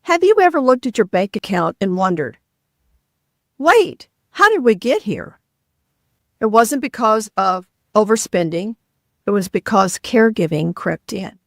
Have you ever looked at your bank account and wondered, wait, how did we get here? It wasn't because of overspending. It was because caregiving crept in.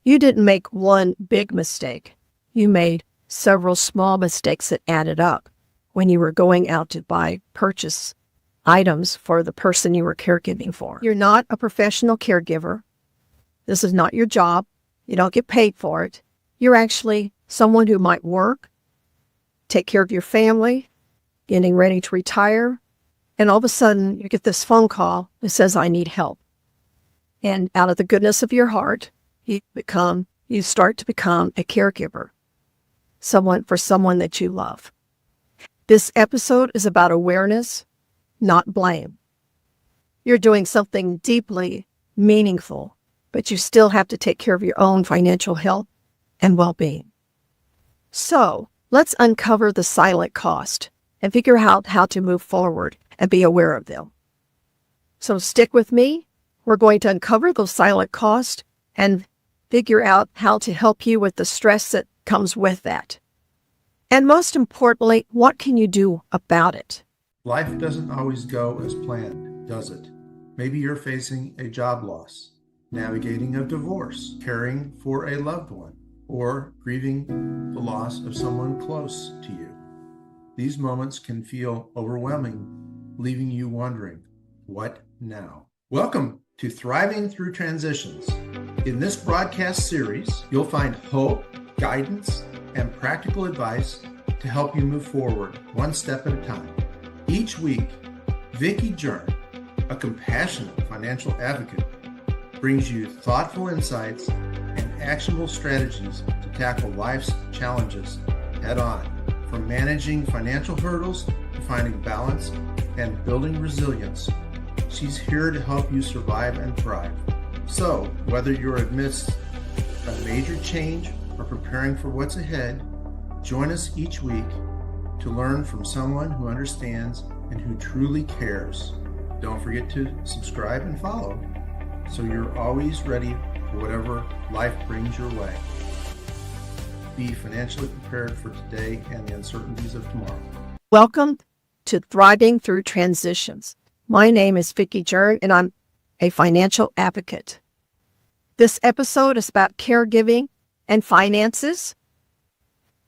You didn't make one big mistake. You made several small mistakes that added up when you were going out to purchase items for the person you were caregiving for. You're not a professional caregiver. This is not your job. You don't get paid for it. You're actually someone who might work, take care of your family, getting ready to retire, and all of a sudden you get this phone call that says, I need help. And out of the goodness of your heart, you start to become a caregiver, someone that you love. This episode is about awareness, not blame. You're doing something deeply meaningful, but you still have to take care of your own financial health and well-being. So let's uncover the silent cost and figure out how to move forward and be aware of them. So stick with me. We're going to uncover those silent costs and figure out how to help you with the stress that comes with that. And most importantly, what can you do about it? Life doesn't always go as planned, does it? Maybe you're facing a job loss, navigating a divorce, caring for a loved one, or grieving the loss of someone close to you. These moments can feel overwhelming, leaving you wondering, what now? Welcome to Thriving Through Transitions. In this broadcast series, you'll find hope, guidance, and practical advice to help you move forward one step at a time. Each week, Vicki Jern, a compassionate financial advocate, brings you thoughtful insights and actionable strategies to tackle life's challenges head on. From managing financial hurdles to finding balance and building resilience, she's here to help you survive and thrive. So, whether you're amidst a major change or preparing for what's ahead, join us each week to learn from someone who understands and who truly cares. Don't forget to subscribe and follow so you're always ready for whatever life brings your way. Be financially prepared for today and the uncertainties of tomorrow. Welcome to Thriving Through Transitions. My name is Vicki Jern, and I'm a financial advocate. This episode is about caregiving and finances.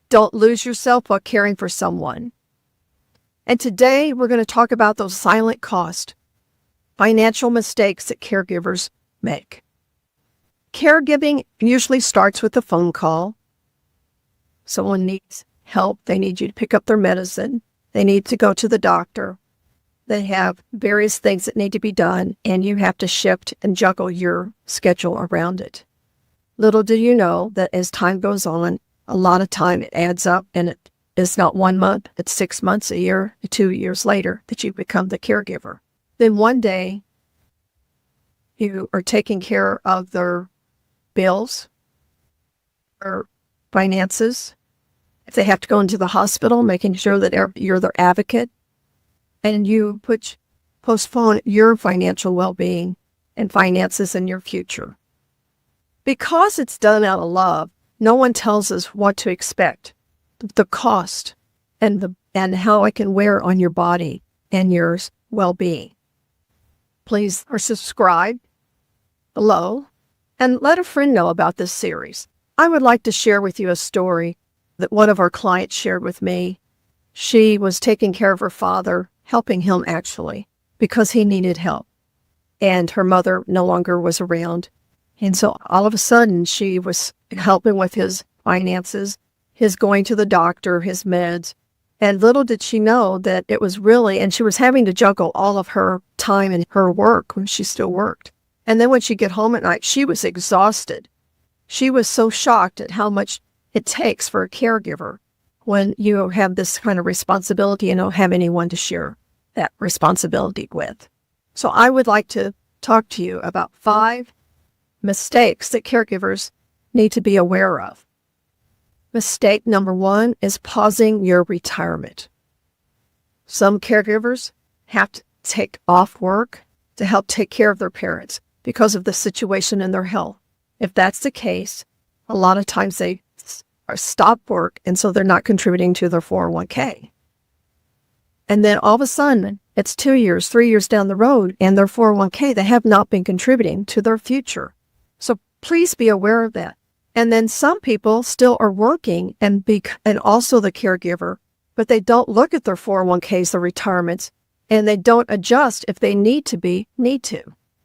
Don't lose yourself while caring for someone. And today we're going to talk about those silent costs, financial mistakes that caregivers make. Caregiving usually starts with a phone call. Someone needs help. They need you to pick up their medicine. They need to go to the doctor. They have various things that need to be done, and you have to shift and juggle your schedule around it. Little do you know that as time goes on, a lot of time it adds up, and it is not 1 month, it's 6 months, a year, 2 years later that you become the caregiver. Then one day, you are taking care of their bills or finances. If they have to go into the hospital, making sure that you're their advocate, and you postpone your financial well-being and finances in your future. Because it's done out of love, no one tells us what to expect, the cost, and how it can wear on your body and your well-being. Please subscribe below and let a friend know about this series. I would like to share with you a story that one of our clients shared with me. She was taking care of her father, helping him actually, because he needed help. And her mother no longer was around. And so all of a sudden she was helping with his finances, his going to the doctor, his meds. And little did she know that it was really, and she was having to juggle all of her time and her work when she still worked. And then when she'd get home at night, she was exhausted. She was so shocked at how much it takes for a caregiver when you have this kind of responsibility and don't have anyone to share that responsibility with. So I would like to talk to you about 5 mistakes that caregivers need to be aware of. Mistake number 1 is pausing your retirement. Some caregivers have to take off work to help take care of their parents because of the situation in their health. If that's the case, a lot of times they stop work, and so they're not contributing to their 401k. And then all of a sudden, it's 2 years, 3 years down the road, and their 401k, they have not been contributing to their future. So please be aware of that. And then some people still are working and also the caregiver, but they don't look at their 401ks, their retirements, and they don't adjust if they need to.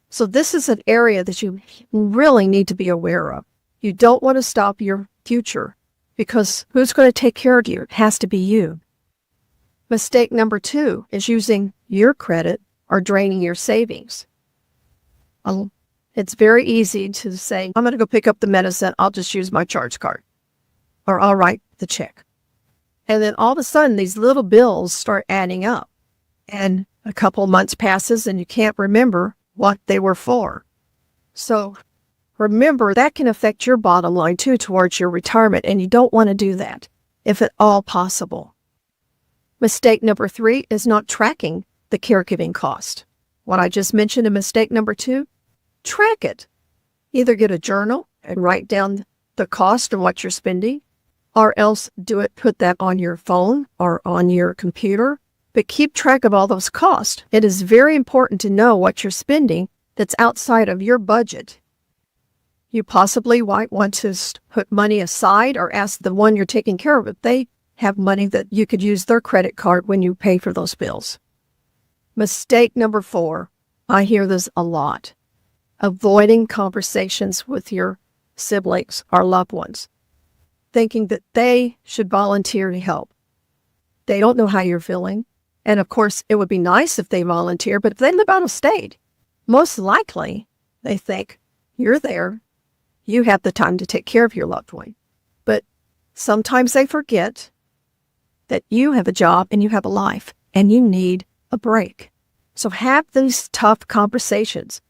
So this is an area that you really need to be aware of. You don't want to stop your future because who's going to take care of you? It has to be you. Mistake number 2 is using your credit or draining your savings. It's very easy to say, I'm going to go pick up the medicine. I'll just use my charge card or I'll write the check. And then all of a sudden, these little bills start adding up. And a couple months passes and you can't remember what they were for. So remember, that can affect your bottom line too towards your retirement, and you don't want to do that if at all possible. Mistake number 3 is not tracking the caregiving cost. What I just mentioned in mistake number 2, track it. Either get a journal and write down the cost and what you're spending, or else put that on your phone or on your computer, but keep track of all those costs. It is very important to know what you're spending that's outside of your budget. You possibly might want to put money aside or ask the one you're taking care of if they have money that you could use their credit card when you pay for those bills. Mistake number 4, I hear this a lot. Avoiding conversations with your siblings or loved ones, thinking that they should volunteer to help. They don't know how you're feeling. And of course, it would be nice if they volunteer, but if they live out of state, most likely they think you're there. You have the time to take care of your loved one. But sometimes they forget that you have a job and you have a life and you need a break. So have these tough conversations.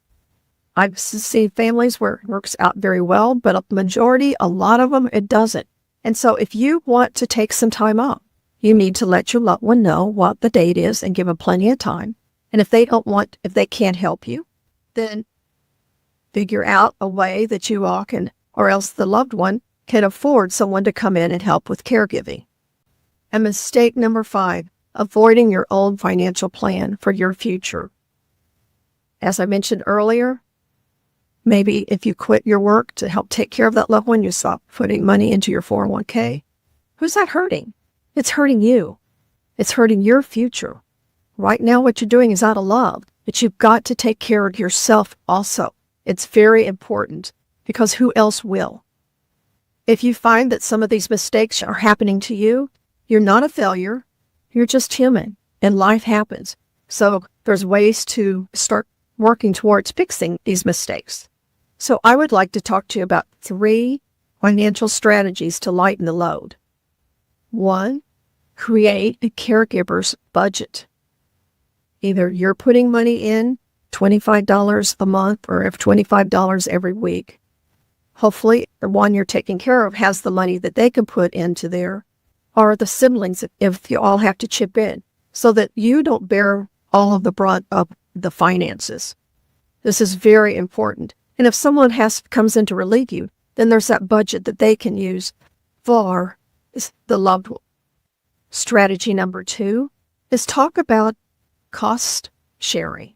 I've seen families where it works out very well, but a lot of them, it doesn't. And so if you want to take some time off, you need to let your loved one know what the date is and give them plenty of time. And if they can't help you, then figure out a way that you all can, or else the loved one can afford someone to come in and help with caregiving. And mistake number 5, avoiding your own financial plan for your future. As I mentioned earlier, maybe if you quit your work to help take care of that loved one, you stop putting money into your 401k. Who's that hurting? It's hurting you. It's hurting your future. Right now, what you're doing is out of love, but you've got to take care of yourself also. It's very important because who else will? If you find that some of these mistakes are happening to you, you're not a failure. You're just human and life happens. So there's ways to start working towards fixing these mistakes. So I would like to talk to you about 3 financial strategies to lighten the load. 1, create a caregiver's budget. Either you're putting money in, $25 a month, or if $25 every week. Hopefully, the one you're taking care of has the money that they can put into there, or the siblings, if you all have to chip in, so that you don't bear all of the brunt of the finances. This is very important. And if someone comes in to relieve you, then there's that budget that they can use for the loved one. Strategy number 2 is talk about cost sharing.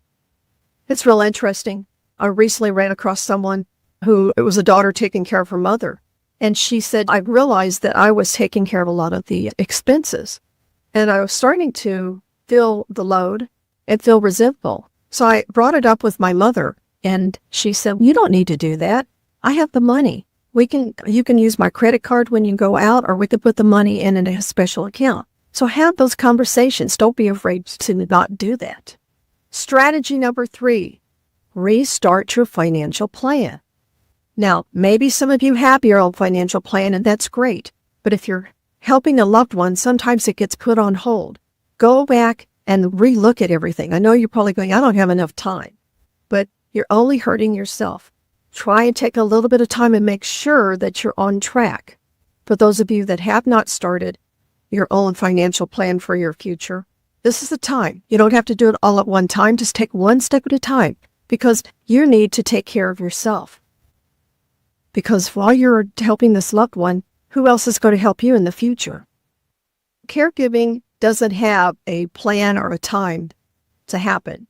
It's real interesting. I recently ran across someone it was a daughter taking care of her mother. And she said, I realized that I was taking care of a lot of the expenses. And I was starting to feel the load and feel resentful. So I brought it up with my mother. And she said, you don't need to do that. I have the money. You can use my credit card when you go out, or we could put the money in a special account. So have those conversations. Don't be afraid to not do that. Strategy number 3, restart your financial plan. Now, maybe some of you have your own financial plan, and that's great. But if you're helping a loved one, sometimes it gets put on hold. Go back and relook at everything. I know you're probably going, I don't have enough time, but you're only hurting yourself. Try and take a little bit of time and make sure that you're on track. For those of you that have not started your own financial plan for your future, this is the time. You don't have to do it all at one time. Just take one step at a time, because you need to take care of yourself. Because while you're helping this loved one, who else is going to help you in the future? Caregiving doesn't have a plan or a time to happen.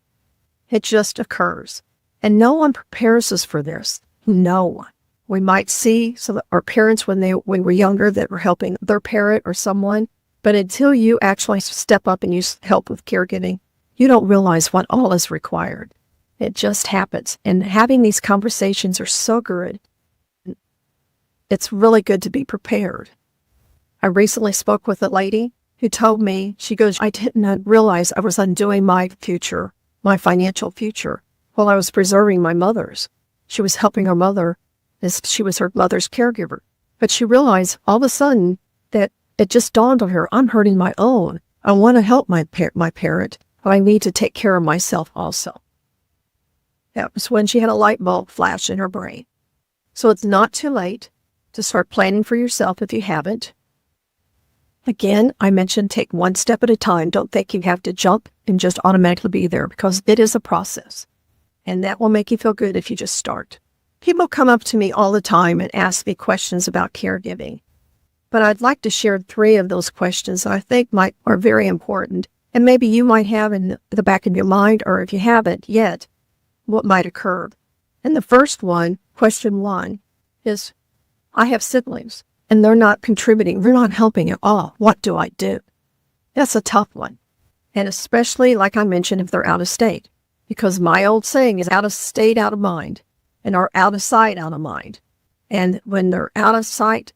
It just occurs. And no one prepares us for this. No one. We might see some of our parents when we were younger that were helping their parent or someone, but until you actually step up and you help with caregiving, you don't realize what all is required. It just happens. And having these conversations are so good. It's really good to be prepared. I recently spoke with a lady who told me, she goes, I didn't realize I was undoing my future, my financial future, while I was preserving my mother's. She was helping her mother as she was her mother's caregiver. But she realized all of a sudden that it just dawned on her, I'm hurting my own. I want to help my parent, but I need to take care of myself also. That was when she had a light bulb flash in her brain. So it's not too late to start planning for yourself if you haven't. Again, I mentioned take one step at a time. Don't think you have to jump and just automatically be there, because it is a process. And that will make you feel good if you just start. People come up to me all the time and ask me questions about caregiving. But I'd like to share 3 of those questions that I think are very important. And maybe you might have in the back of your mind, or if you haven't yet, what might occur. And the first one, question 1, is, I have siblings and they're not contributing. They're not helping at all. What do I do? That's a tough one. And especially, like I mentioned, if they're out of state. Because my old saying is out of state, out of mind, and are out of sight, out of mind. And when they're out of sight,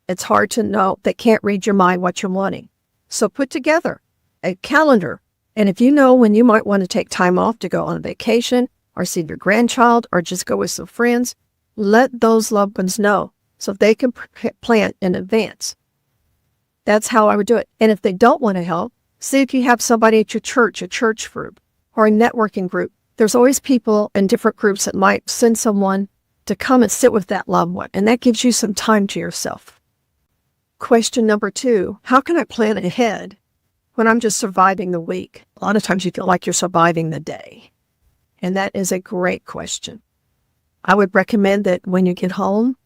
it's hard to know. They can't read your mind what you're wanting. So put together a calendar. And if you know when you might want to take time off to go on a vacation or see your grandchild or just go with some friends, let those loved ones know so they can plan in advance. That's how I would do it. And if they don't want to help, see if you have somebody at your church, a church group, or a networking group. There's always people in different groups that might send someone to come and sit with that loved one, and that gives you some time to yourself. Question number 2, how can I plan ahead when I'm just surviving the week? A lot of times you feel like you're surviving the day, and that is a great question. I would recommend that when you get home,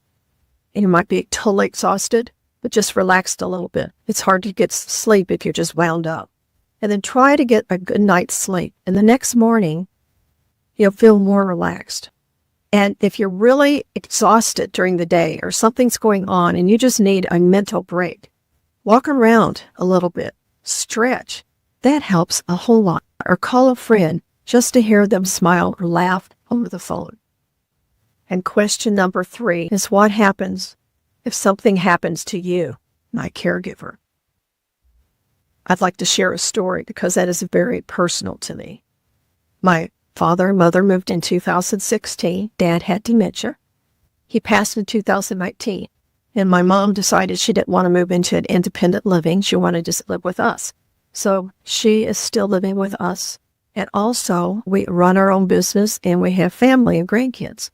you might be totally exhausted, but just relaxed a little bit. It's hard to get sleep if you're just wound up. And then try to get a good night's sleep. And the next morning, you'll feel more relaxed. And if you're really exhausted during the day or something's going on and you just need a mental break, walk around a little bit, stretch. That helps a whole lot. Or call a friend just to hear them smile or laugh over the phone. And question number 3 is, what happens if something happens to you, my caregiver? I'd like to share a story because that is very personal to me. My father and mother moved in 2016. Dad had dementia. He passed in 2019. And my mom decided she didn't want to move into an independent living. She wanted to live with us. So she is still living with us. And also, we run our own business and we have family and grandkids.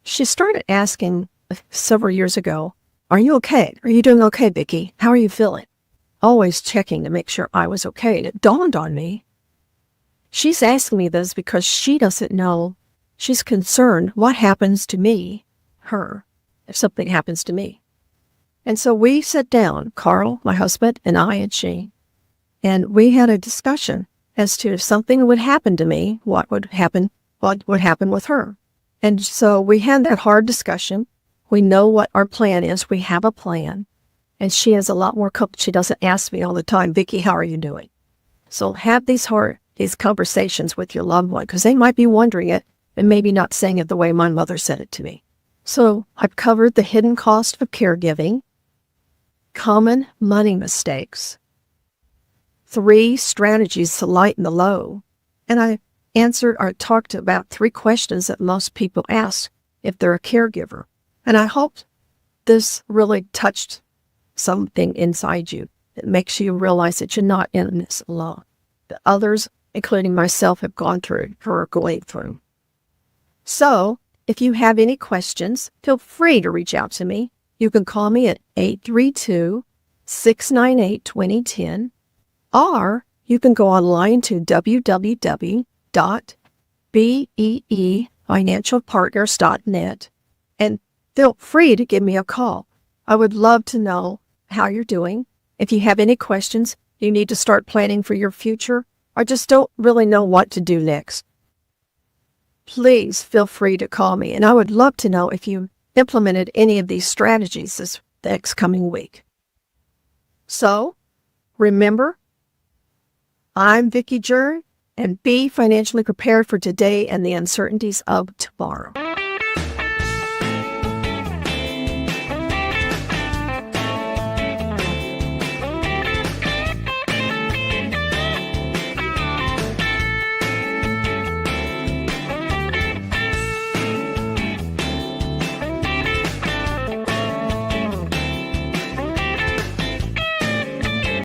She started asking several years ago, are you okay? Are you doing okay, Vicki? How are you feeling? Always checking to make sure I was okay. And it dawned on me, she's asking me this because she doesn't know. She's concerned what happens to me, her, if something happens to me. And so we sat down, Carl, my husband, and I and she, and we had a discussion as to if something would happen to me, what would happen with her. And so we had that hard discussion. We know what our plan is. We have a plan. And she has a lot more comfort. She doesn't ask me all the time, Vicki, how are you doing? So have these conversations with your loved one, because they might be wondering it and maybe not saying it the way my mother said it to me. So I've covered the hidden cost of caregiving, common money mistakes, 3 strategies to lighten the load, and I answered or talked about 3 questions that most people ask if they're a caregiver. And I hope this really touched something inside you that makes you realize that you're not in this alone, that others, including myself, have gone through or are going through. So, if you have any questions, feel free to reach out to me. You can call me at 832-698-2010, or you can go online to www.beefinancialpartners.net and feel free to give me a call. I would love to know how you're doing. If you have any questions, you need to start planning for your future, or just don't really know what to do next, please feel free to call me. And I would love to know if you implemented any of these strategies this next coming week. So, remember, I'm Vicki Jern, and be financially prepared for today and the uncertainties of tomorrow.